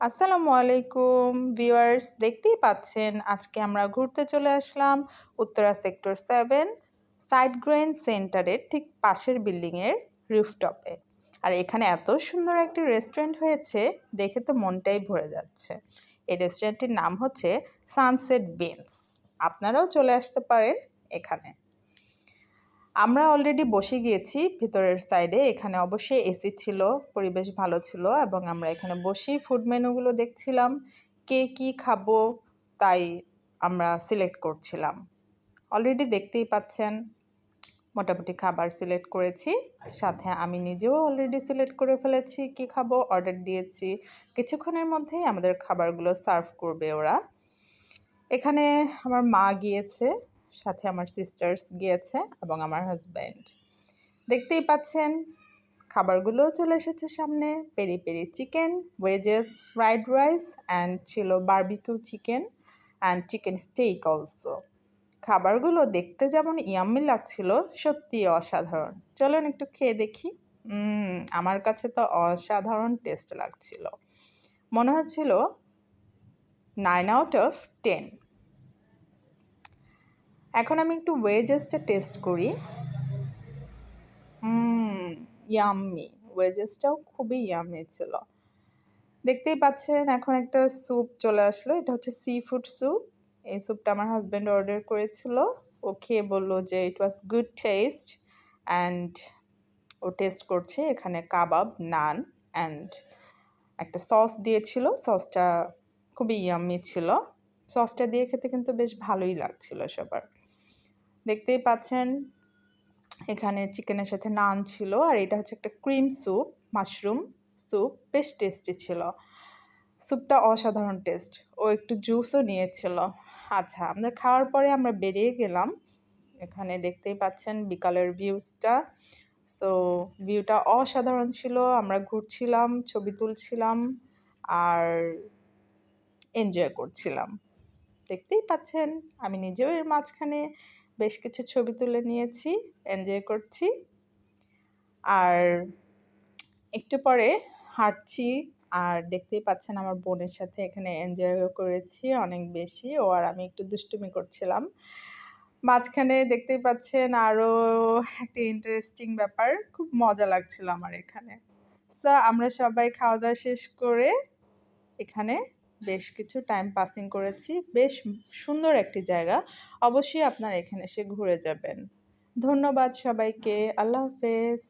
আসসালামু আলাইকুম ভিউয়ার্স, দেখতেই পাচ্ছেন আজকে আমরা ঘুরতে চলে আসলাম উত্তরা সেক্টর 7 সাইড গ্রেন সেন্টারের ঠিক পাশের বিল্ডিংয়ের রুফটপে। আর এখানে এত সুন্দর একটি রেস্টুরেন্ট হয়েছে, দেখে তো মনটাই ভরে যাচ্ছে। এই রেস্টুরেন্টটির নাম হচ্ছে সানসেট বিনস। আপনারাও চলে আসতে পারেন এখানে। আমরা অলরেডি বসে গিয়েছি ভিতরের সাইডে। এখানে অবশ্যই এসি ছিল, পরিবেশ ভালো ছিল এবং আমরা এখানে বসেই ফুড মেনুগুলো দেখছিলাম। কে কী খাবো তাই আমরা সিলেক্ট করছিলাম। অলরেডি দেখতেই পাচ্ছেন মোটামুটি খাবার সিলেক্ট করেছি। সাথে আমি নিজেও অলরেডি সিলেক্ট করে ফেলেছি কী খাবো, অর্ডার দিয়েছি। কিছুক্ষণের মধ্যেই আমাদের খাবারগুলো সার্ভ করবে ওরা। এখানে আমার মা গিয়েছে, সাথে আমার সিস্টার্স গিয়েছে এবং আমার হাজব্যান্ড। দেখতেই পাচ্ছেন খাবারগুলোও চলে এসেছে সামনে। Peri peri chicken, wedges, fried rice and ছিল barbecue chicken and chicken steak also. খাবারগুলো দেখতে যেমন ইয়াম্মি লাগছিল, সত্যিই অসাধারণ। চলুন একটু খেয়ে দেখি। আমার কাছে তো অসাধারণ টেস্ট লাগছিল, মনে হচ্ছিল 9/10। এখন আমি একটু ওয়েজেসটা টেস্ট করি। ইয়াম্মি, ওয়েজেসটাও খুবই ইয়াম্মি ছিল। দেখতেই পাচ্ছেন এখন একটা স্যুপ চলে আসলো, এটা হচ্ছে সি ফুড স্যুপ। এই স্যুপটা আমার হাজব্যান্ড অর্ডার করেছিল। ও খেয়ে বললো যে it was good taste and ও টেস্ট করছে। এখানে কাবাব, নান অ্যান্ড একটা সস দিয়েছিল। সসটা খুবই ইয়াম্মি ছিল। সসটা দিয়ে খেতে কিন্তু বেশ ভালোই লাগছিল সবার। দেখতেই পাচ্ছেন এখানে চিকেনের সাথে নান ছিল, আর এটা হচ্ছে একটা ক্রিম স্যুপ, মাশরুম স্যুপ, বেশ টেস্টি ছিল। স্যুপটা অসাধারণ টেস্ট। ও একটু জুসও নিয়েছিল। আচ্ছা, আমাদের খাওয়ার পরে আমরা বেরিয়ে গেলাম। এখানে দেখতেই পাচ্ছেন বিকালের ভিউজটা। সো ভিউটা অসাধারণ ছিল। আমরা ঘুরছিলাম, ছবি তুলছিলাম আর এনজয় করছিলাম। দেখতেই পাচ্ছেন আমি নিজেও এর মাঝখানে বেশ কিছু ছবি তুলে নিয়েছি, এনজয় করছি। আর একটু পরে হাঁটছি, আর দেখতেই পাচ্ছেন আমার বোনের সাথে এখানে এনজয়ও করেছি অনেক বেশি। ও আর আমি একটু দুষ্টুমি করছিলাম। মাঝখানে দেখতেই পাচ্ছেন আরও একটা ইন্টারেস্টিং ব্যাপার, খুব মজা লাগছিল আমার এখানে। সো আমরা সবাই খাওয়া দাওয়া শেষ করে এখানে বেশ কিছু টাইম পাসিং করেছি। বেশ সুন্দর একটি জায়গা, অবশ্যই আপনারা এখানে এসে ঘুরে যাবেন। ধন্যবাদ সবাইকে। আল্লাহ হাফেজ।